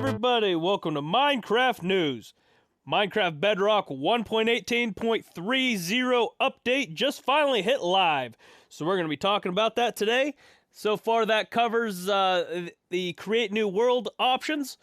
everybody, welcome to Minecraft News. Minecraft Bedrock 1.18.30 update just finally hit live, so we're going to be talking about that today. So far that covers the create new world options.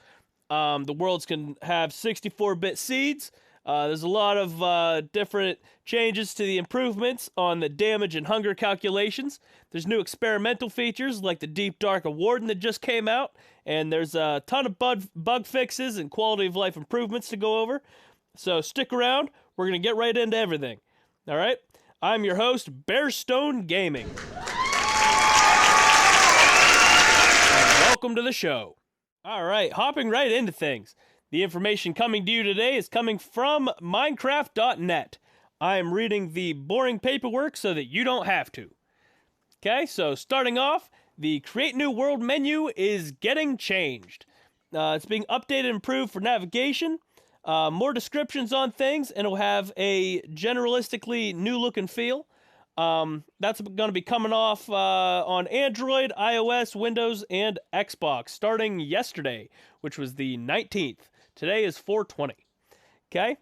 The worlds can have 64-bit seeds. There's a lot of different changes to the improvements on the damage and hunger calculations. There's new experimental features like the Deep Dark of Warden that just came out, and there's a ton of bug fixes and quality of life improvements to go over. So stick around, we're going to get right into everything. Alright, I'm your host, BearStoneGaming. And welcome to the show. Alright, hopping right into things. The information coming to you today is coming from Minecraft.net. I am reading the boring paperwork so that you don't have to. Okay, so starting off, the Create New World menu is getting changed. It's being updated and improved for navigation, more descriptions on things, and it'll have a generalistically new look and feel. That's going to be coming off on Android, iOS, Windows, and Xbox starting yesterday, which was the 19th. Today is 4/20. Okay,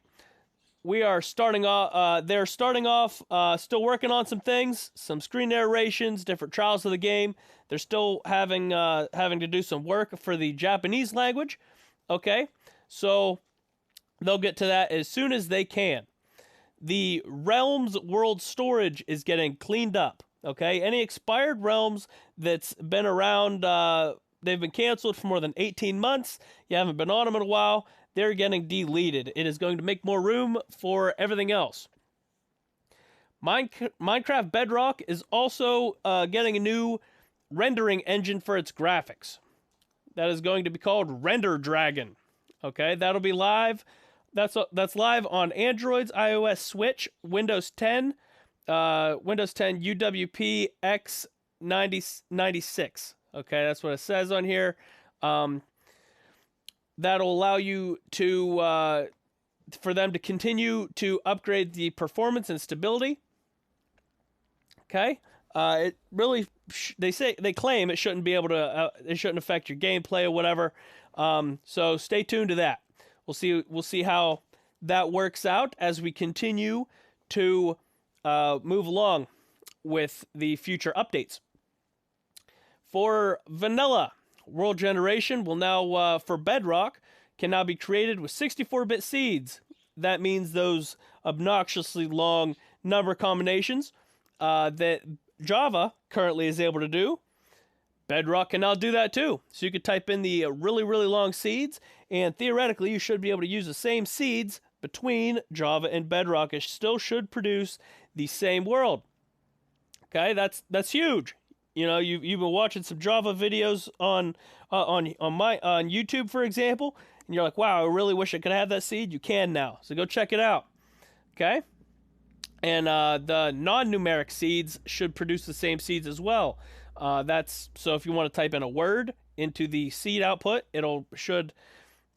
we are starting off. They're starting off. Still working on some things, some screen narrations, different trials of the game. They're still having to do some work for the Japanese language. Okay, so they'll get to that as soon as they can. The Realms World Storage is getting cleaned up. Okay, any expired realms that's been around. They've been canceled for more than 18 months. You haven't been on them in a while. They're getting deleted. It is going to make more room for everything else. Minecraft Bedrock is also getting a new rendering engine for its graphics. That is going to be called Render Dragon. Okay, that'll be live. That's live on Androids, iOS, Switch, Windows 10, Windows 10 UWP X96. Okay, that's what it says on here. That'll allow you to, for them to continue to upgrade the performance and stability. Okay, it really, they claim it shouldn't be able to, it shouldn't affect your gameplay or whatever. So stay tuned to that. We'll see how that works out as we continue to move along with the future updates. For vanilla, world generation will now, for Bedrock, can now be created with 64-bit seeds. That means those obnoxiously long number combinations that Java currently is able to do. Bedrock can now do that too. So you could type in the really, really long seeds, and theoretically you should be able to use the same seeds between Java and Bedrock. It still should produce the same world. Okay, that's huge. You know, you've been watching some Java videos on YouTube, for example, and you're like, wow, I really wish I could have that seed. You can now, so go check it out. Okay, and the non-numeric seeds should produce the same seeds as well. That's so if you want to type in a word into the seed output, should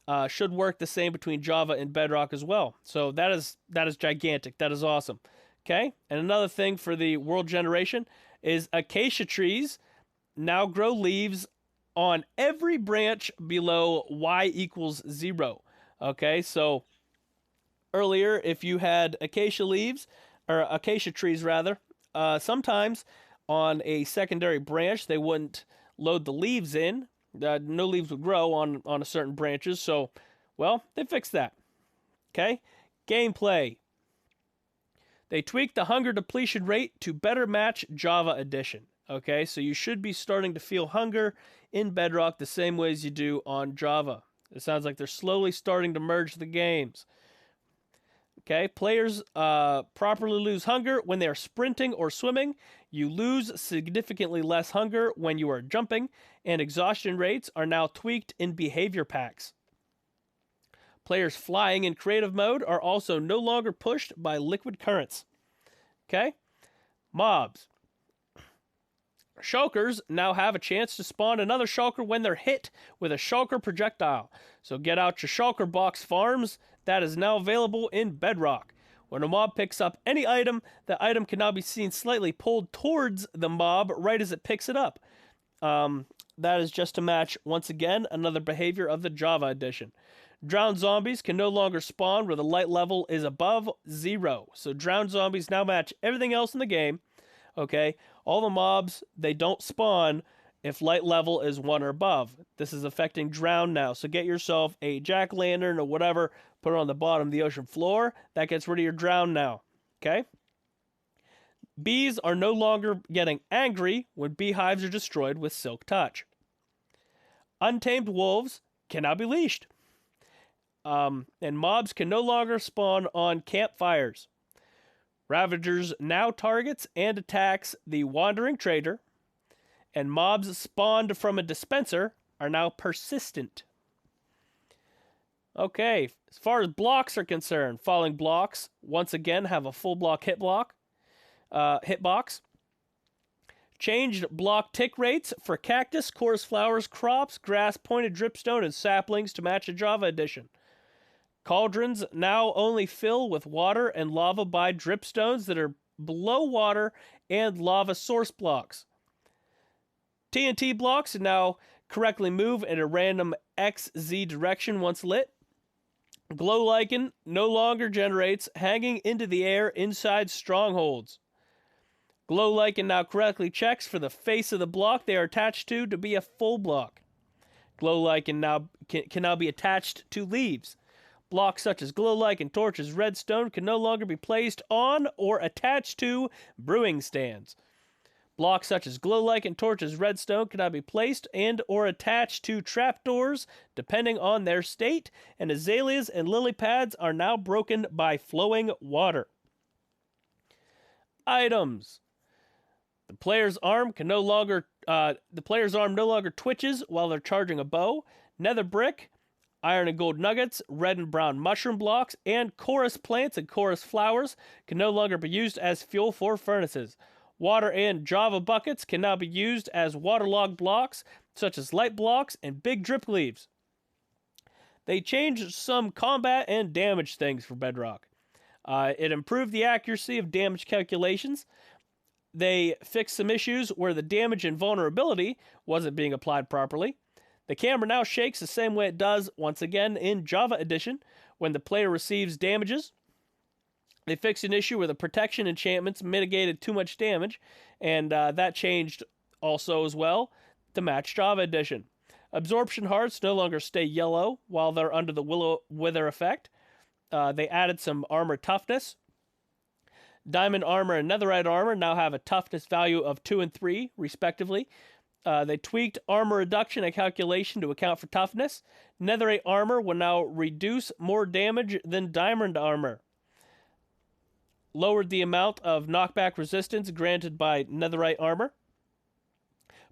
work the same between Java and Bedrock as well. So that is gigantic. That is awesome. Okay, and another thing for the world generation is acacia trees now grow leaves on every branch below y=0. Okay, so earlier if you had acacia leaves, or acacia trees rather, sometimes on a secondary branch they wouldn't load the leaves in. No leaves would grow on a certain branches, so, well, they fixed that. Okay, gameplay. They tweaked the hunger depletion rate to better match Java Edition. Okay, so you should be starting to feel hunger in Bedrock the same way as you do on Java. It sounds like they're slowly starting to merge the games. Okay, players properly lose hunger when they are sprinting or swimming. You lose significantly less hunger when you are jumping, and exhaustion rates are now tweaked in behavior packs. Players flying in creative mode are also no longer pushed by liquid currents. Okay? Mobs. Shulkers now have a chance to spawn another shulker when they're hit with a shulker projectile. So get out your shulker box farms. That is now available in Bedrock. When a mob picks up any item, the item can now be seen slightly pulled towards the mob right as it picks it up. That is just to match, once again, another behavior of the Java edition. Drowned zombies can no longer spawn where the light level is above 0. So drowned zombies now match everything else in the game. Okay, all the mobs, they don't spawn if light level is 1 or above. This is affecting drowned now. So get yourself a jack-o'-lantern or whatever, put it on the bottom of the ocean floor. That gets rid of your drowned now. Okay? Bees are no longer getting angry when beehives are destroyed with Silk Touch. Untamed wolves can now be leashed. And mobs can no longer spawn on campfires. Ravagers now targets and attacks the wandering trader. And mobs spawned from a dispenser are now persistent. Okay, as far as blocks are concerned, falling blocks once again have a full block hitbox. Changed block tick rates for cactus, chorus flowers, crops, grass, pointed dripstone, and saplings to match the Java edition. Cauldrons now only fill with water and lava by dripstones that are below water and lava source blocks. TNT blocks now correctly move in a random XZ direction once lit. Glow lichen no longer generates hanging into the air inside strongholds. Glow lichen now correctly checks for the face of the block they are attached to be a full block. Glow lichen now can now be attached to leaves. Blocks such as glow lichen, torches, redstone can no longer be placed on or attached to brewing stands. Blocks such as glow lichen, torches, redstone can now be placed and or attached to trapdoors depending on their state, and azaleas and lily pads are now broken by flowing water. Items. The player's arm no longer twitches while they're charging a bow. Nether brick, iron and gold nuggets, red and brown mushroom blocks, and chorus plants and chorus flowers can no longer be used as fuel for furnaces. Water and Java buckets can now be used as waterlogged blocks, such as light blocks and big drip leaves. They changed some combat and damage things for Bedrock. It improved the accuracy of damage calculations. They fixed some issues where the damage and vulnerability wasn't being applied properly. The camera now shakes the same way it does, once again, in Java Edition when the player receives damages. They fixed an issue where the protection enchantments mitigated too much damage, and that changed also as well to match Java Edition. Absorption hearts no longer stay yellow while they're under the wither effect. They added some armor toughness. Diamond armor and netherite armor now have a toughness value of 2 and 3, respectively. They tweaked armor reduction and calculation to account for toughness. Netherite armor will now reduce more damage than diamond armor. Lowered the amount of knockback resistance granted by netherite armor.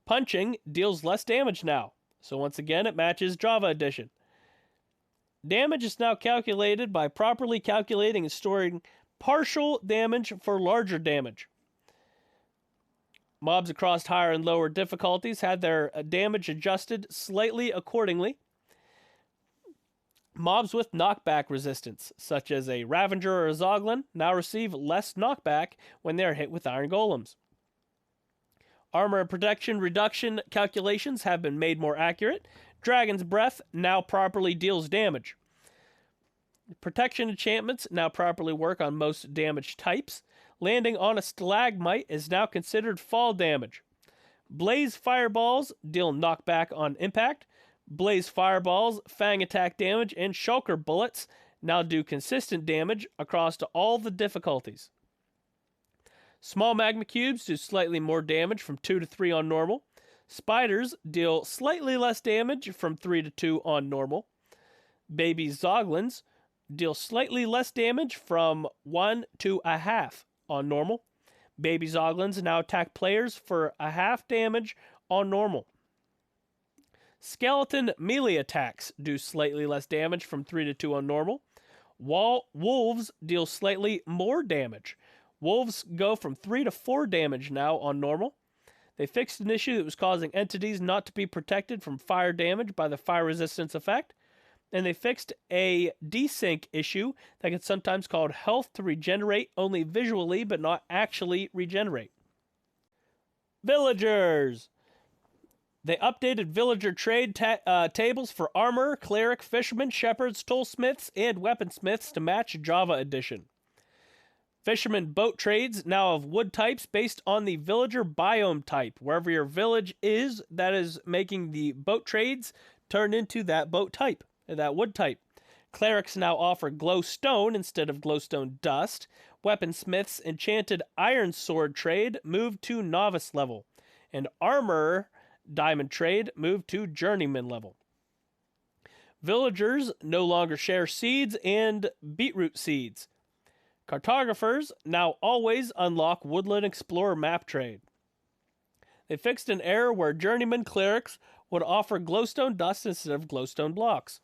Punching deals less damage now. So once again, it matches Java Edition. Damage is now calculated by properly calculating and storing partial damage for larger damage. Mobs across higher and lower difficulties had their damage adjusted slightly accordingly. Mobs with knockback resistance, such as a Ravager or a Zoglin, now receive less knockback when they are hit with iron golems. Armor and protection reduction calculations have been made more accurate. Dragon's Breath now properly deals damage. Protection enchantments now properly work on most damage types. Landing on a stalagmite is now considered fall damage. Blaze Fireballs deal knockback on impact. Blaze Fireballs, Fang attack damage, and Shulker Bullets now do consistent damage across to all the difficulties. Small Magma Cubes do slightly more damage from 2 to 3 on normal. Spiders deal slightly less damage from 3 to 2 on normal. Baby Zoglins deal slightly less damage from 1 to a half on normal. Baby Zoglins now attack players for a half damage on normal. Skeleton melee attacks do slightly less damage from 3 to 2 on normal. Wolves deal slightly more damage. Wolves go from 3 to 4 damage now on normal. They fixed an issue that was causing entities not to be protected from fire damage by the fire resistance effect. And they fixed a desync issue that can sometimes cause health to regenerate only visually but not actually regenerate. Villagers! They updated villager trade tables for armor, cleric, fisherman, shepherds, toolsmiths, and weaponsmiths to match Java Edition. Fisherman boat trades now have wood types based on the villager biome type. Wherever your village is, that is making the boat trades turn into that boat type, that wood type. Clerics now offer glowstone instead of glowstone dust. Weaponsmiths enchanted iron sword trade moved to novice level. And armor diamond trade moved to journeyman level. Villagers no longer share seeds and beetroot seeds. Cartographers now always unlock Woodland Explorer map trade. They fixed an error where journeyman clerics would offer glowstone dust instead of glowstone blocks.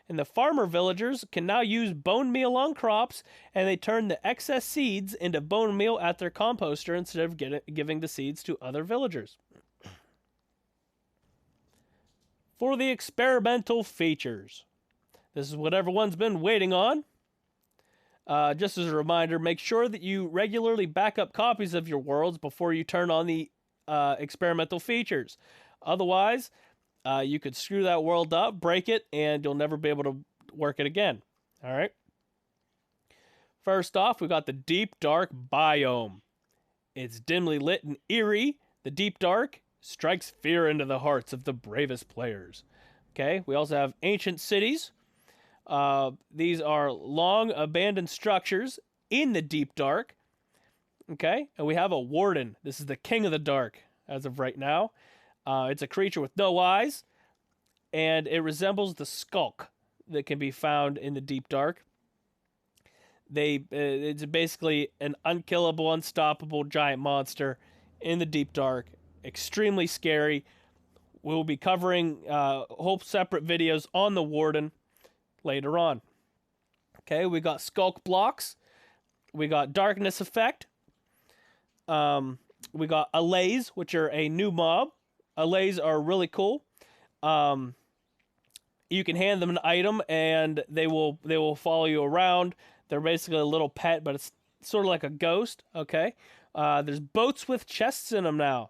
And the farmer villagers can now use bone meal on crops, and they turn the excess seeds into bone meal at their composter instead of giving the seeds to other villagers. For the experimental features. This is what everyone's been waiting on. Just as a reminder, make sure that you regularly back up copies of your worlds before you turn on the experimental features. Otherwise, you could screw that world up, break it, and you'll never be able to work it again. All right. First off, we got the Deep Dark biome. It's dimly lit and eerie. The Deep Dark strikes fear into the hearts of the bravest players. Okay, we also have ancient cities. These are long abandoned structures in the Deep Dark. Okay, and we have a Warden. This is the king of the dark as of right now. It's a creature with no eyes, and it resembles the Skulk that can be found in the Deep Dark. It's basically an unkillable, unstoppable giant monster in the Deep Dark. Extremely scary. We'll be covering whole separate videos on the Warden later on. Okay, we got Skulk blocks. We got Darkness Effect. We got Allays, which are a new mob. Allays are really cool. You can hand them an item and they will follow you around. They're basically a little pet, but it's sort of like a ghost. Okay. There's boats with chests in them now.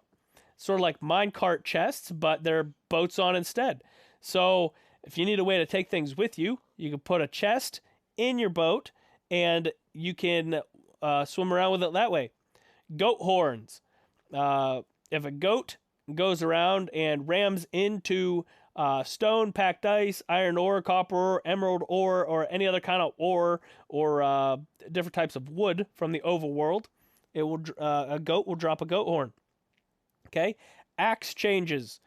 Sort of like minecart chests, but they're boats on instead. So if you need a way to take things with you, you can put a chest in your boat and you can swim around with it that way. Goat horns. If a goat goes around and rams into stone, packed ice, iron ore, copper ore, emerald ore, or any other kind of ore, or different types of wood from the overworld, a goat will drop a goat horn. Okay, axe changes.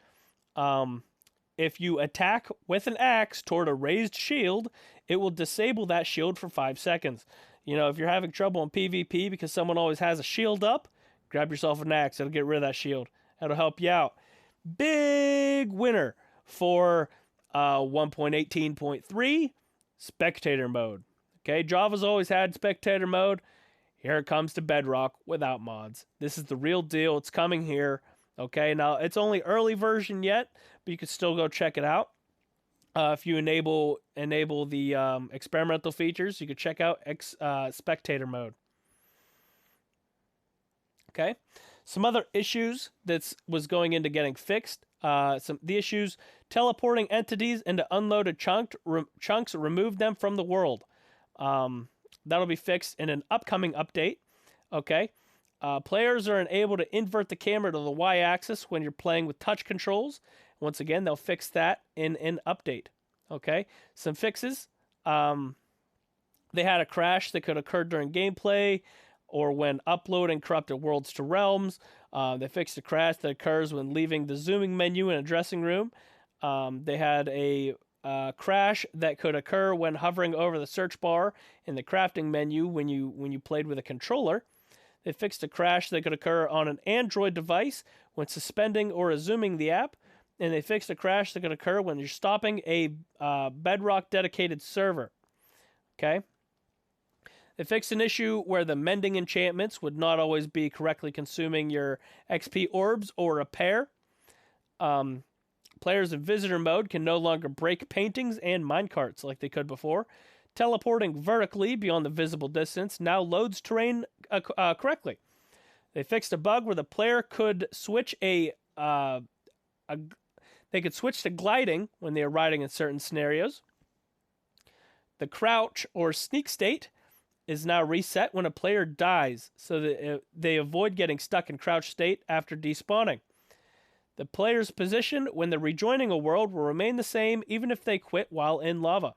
If you attack with an axe toward a raised shield, it will disable that shield for 5 seconds. You know, if you're having trouble in PvP because someone always has a shield up, grab yourself an axe. It'll get rid of that shield. That'll help you out. Big winner for 1.18.3, spectator mode. Okay, Java's always had spectator mode. Here it comes to Bedrock without mods. This is the real deal. It's coming here. Okay, now it's only early version yet, but you can still go check it out. If you enable the experimental features, you can check out spectator mode. Okay, some other issues that was going into getting fixed. The issues: teleporting entities into unloaded chunks, remove them from the world. That'll be fixed in an upcoming update. Okay. Players are unable to invert the camera to the y-axis when you're playing with touch controls. Once again, they'll fix that in an update. Okay. Some fixes. They had a crash that could occur during gameplay or when uploading corrupted worlds to realms. They fixed a crash that occurs when leaving the zooming menu in a dressing room. They had a crash that could occur when hovering over the search bar in the crafting menu when you played with a controller. They fixed a crash that could occur on an Android device when suspending or resuming the app. And they fixed a crash that could occur when you're stopping a Bedrock dedicated server. Okay. They fixed an issue where the mending enchantments would not always be correctly consuming your XP orbs or repair. Players in visitor mode can no longer break paintings and minecarts like they could before. Teleporting vertically beyond the visible distance now loads terrain correctly. They fixed a bug where the player could switch a They could switch to gliding when they are riding in certain scenarios. The crouch or sneak state is now reset when a player dies, so that they avoid getting stuck in crouch state after despawning. The player's position when they're rejoining a world will remain the same even if they quit while in lava.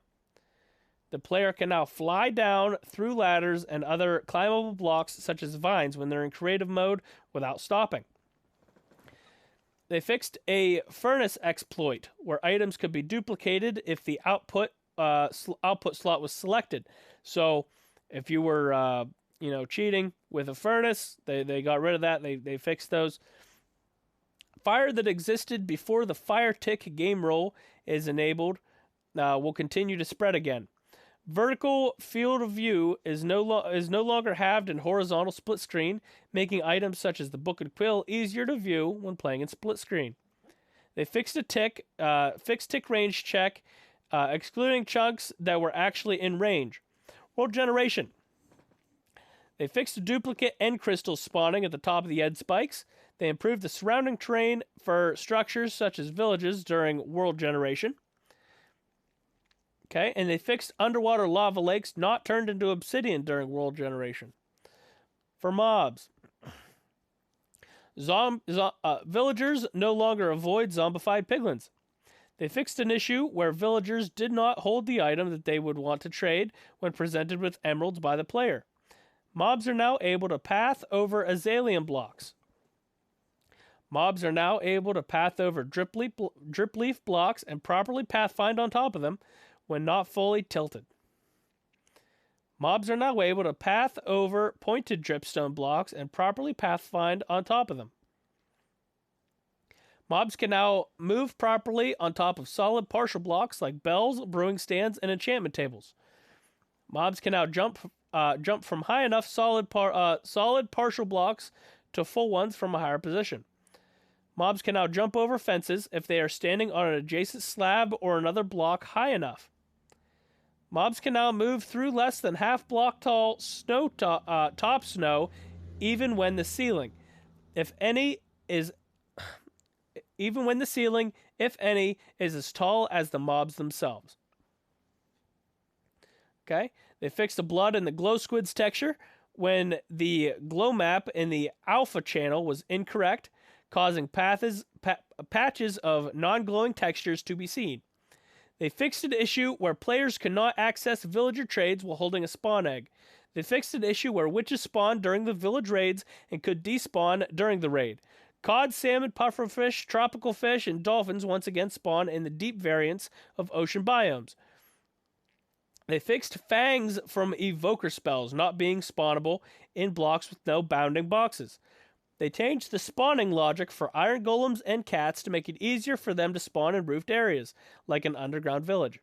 The player can now fly down through ladders and other climbable blocks such as vines when they're in creative mode without stopping. They fixed a furnace exploit where items could be duplicated if the output slot was selected. So if you were cheating with a furnace, they got rid of that. They fixed those. Fire that existed before the fire tick game roll is enabled will continue to spread again. Vertical field of view is no longer halved in horizontal split screen, making items such as the book and quill easier to view when playing in split screen. They fixed fixed tick range check, excluding chunks that were actually in range. World generation. They fixed a duplicate end crystal spawning at the top of the end spikes. They improved the surrounding terrain for structures such as villages during world generation. Okay, and they fixed underwater lava lakes not turned into obsidian during world generation. For mobs, villagers no longer avoid zombified piglins. They fixed an issue where villagers did not hold the item that they would want to trade when presented with emeralds by the player. Mobs are now able to path over azalean blocks. Mobs are now able to path over drip leaf blocks and properly pathfind on top of them when not fully tilted. Mobs are now able to path over pointed dripstone blocks and properly pathfind on top of them. Mobs can now move properly on top of solid partial blocks like bells, brewing stands, and enchantment tables. Mobs can now jump from high enough solid partial blocks to full ones from a higher position. Mobs can now jump over fences if they are standing on an adjacent slab or another block high enough. Mobs can now move through less than half block tall top snow, even when the ceiling, if any, is as tall as the mobs themselves. Okay, they fixed the blood in the glow squids texture when the glow map in the alpha channel was incorrect, causing patches of non-glowing textures to be seen. They fixed an issue where players could not access villager trades while holding a spawn egg. They fixed an issue where witches spawned during the village raids and could despawn during the raid. Cod, salmon, pufferfish, tropical fish, and dolphins once again spawn in the deep variants of ocean biomes. They fixed fangs from evoker spells not being spawnable in blocks with no bounding boxes. They changed the spawning logic for iron golems and cats to make it easier for them to spawn in roofed areas, like an underground village.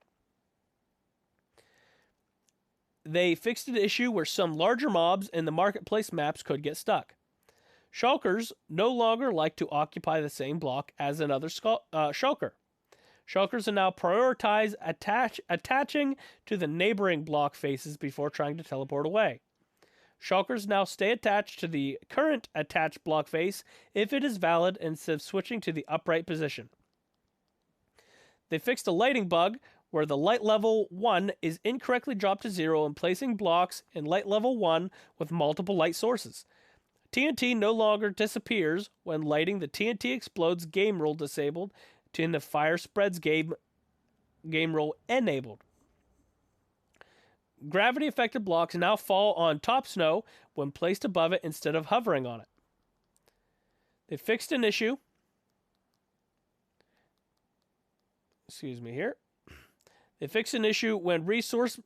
They fixed an issue where some larger mobs in the marketplace maps could get stuck. Shulkers no longer like to occupy the same block as another shulker. Shulkers are now prioritize attaching to the neighboring block faces before trying to teleport away. Shulkers now stay attached to the current attached block face if it is valid instead of switching to the upright position. They fixed a lighting bug where the light level 1 is incorrectly dropped to 0 and placing blocks in light level 1 with multiple light sources. TNT no longer disappears when lighting the TNT explodes game rule disabled to the fire spreads game rule enabled. Gravity affected blocks now fall on top snow when placed above it instead of hovering on it. They fixed an issue. They fixed an issue when resource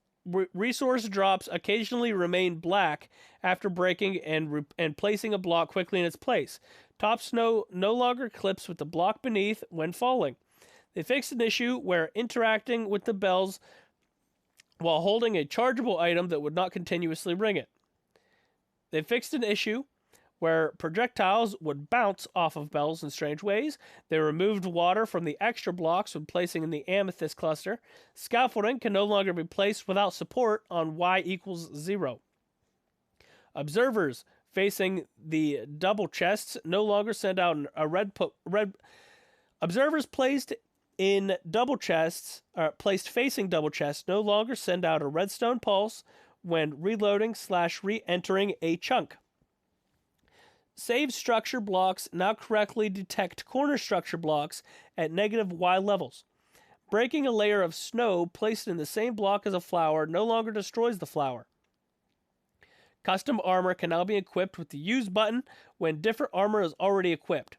drops occasionally remain black after breaking and placing a block quickly in its place. Top snow no longer clips with the block beneath when falling. They fixed an issue where interacting with the bells while holding a chargeable item that would not continuously ring it. They fixed an issue where projectiles would bounce off of bells in strange ways. They removed water from the extra blocks when placing in the amethyst cluster. Scaffolding can no longer be placed without support on y equals 0. Observers facing the double chests no longer send out a red Observers placed in double chests, placed facing double chests, no longer send out a redstone pulse when reloading/re-entering a chunk. Save structure blocks now correctly detect corner structure blocks at -Y levels. Breaking a layer of snow placed in the same block as a flower no longer destroys the flower. Custom armor can now be equipped with the use button when different armor is already equipped.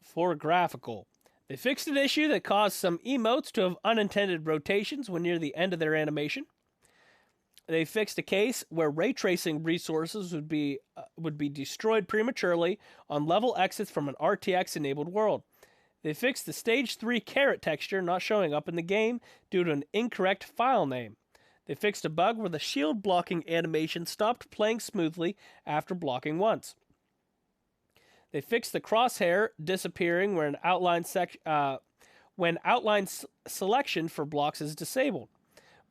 For graphical, they fixed an issue that caused some emotes to have unintended rotations when near the end of their animation. They fixed a case where ray tracing resources would be destroyed prematurely on level exits from an RTX-enabled world. They fixed the Stage 3 carrot texture not showing up in the game due to an incorrect file name. They fixed a bug where the shield blocking animation stopped playing smoothly after blocking once. They fixed the crosshair disappearing when outline selection for blocks is disabled.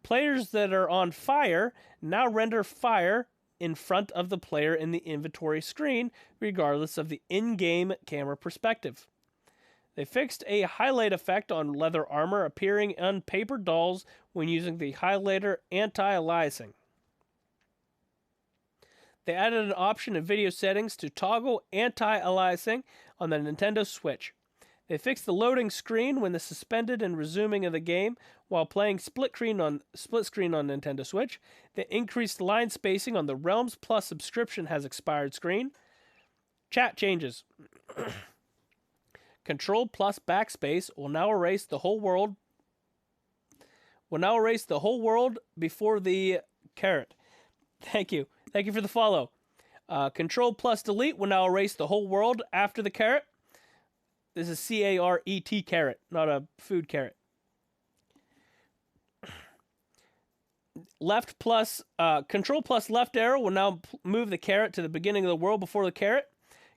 Players that are on fire now render fire in front of the player in the inventory screen, regardless of the in-game camera perspective. They fixed a highlight effect on leather armor appearing on paper dolls when using the highlighter anti-aliasing. They added an option in video settings to toggle anti-aliasing on the Nintendo Switch. They fixed the loading screen when the suspended and resuming of the game while playing split screen on Nintendo Switch. They increased line spacing on the Realms Plus subscription has expired screen. Chat changes. Control plus backspace will now erase the whole world. Before the carrot. Thank you. Thank you for the follow. Control plus delete will now erase the whole world after the carrot. This is C-A-R-E-T carrot, not a food carrot. Control plus left arrow will now move the carrot to the beginning of the world before the carrot.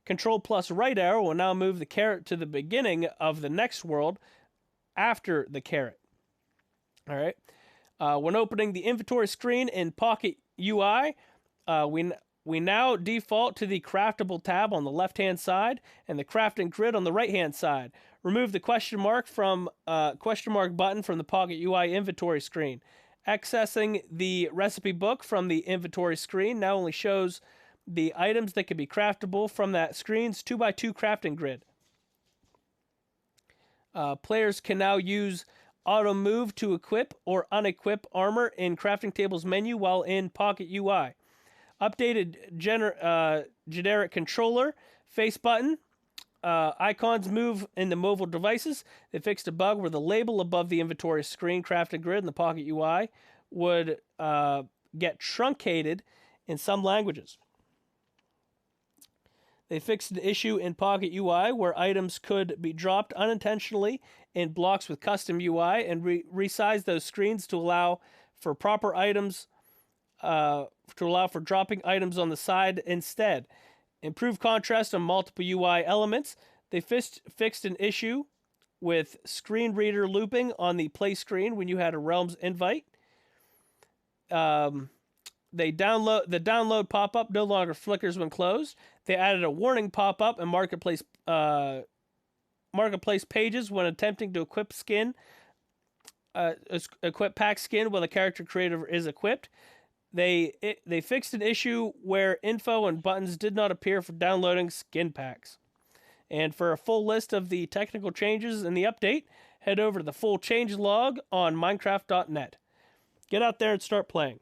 Control plus right arrow will now move the carrot to the beginning of the next world after the carrot. All right. When opening the inventory screen in Pocket UI, we now default to the craftable tab on the left-hand side and the crafting grid on the right-hand side. Remove the question mark button from the Pocket UI inventory screen. Accessing the recipe book from the inventory screen now only shows the items that can be craftable from that screen's 2x2 crafting grid. Players can now use auto move to equip or unequip armor in crafting tables menu while in Pocket UI. Updated generic controller face button. Icons move in the mobile devices. They fixed a bug where the label above the inventory screen crafting grid in the Pocket UI would get truncated in some languages. They fixed an issue in Pocket UI where items could be dropped unintentionally in blocks with custom UI and resized those screens to allow for proper items, to allow for dropping items on the side instead. Improved contrast on multiple UI elements. They fixed an issue with screen reader looping on the play screen when you had a Realms invite. The download pop-up no longer flickers when closed. They added a warning pop-up in marketplace pages when attempting to equip pack skin while the character creator is equipped. They fixed an issue where info and buttons did not appear for downloading skin packs. And for a full list of the technical changes in the update, head over to the full change log on Minecraft.net. Get out there and start playing.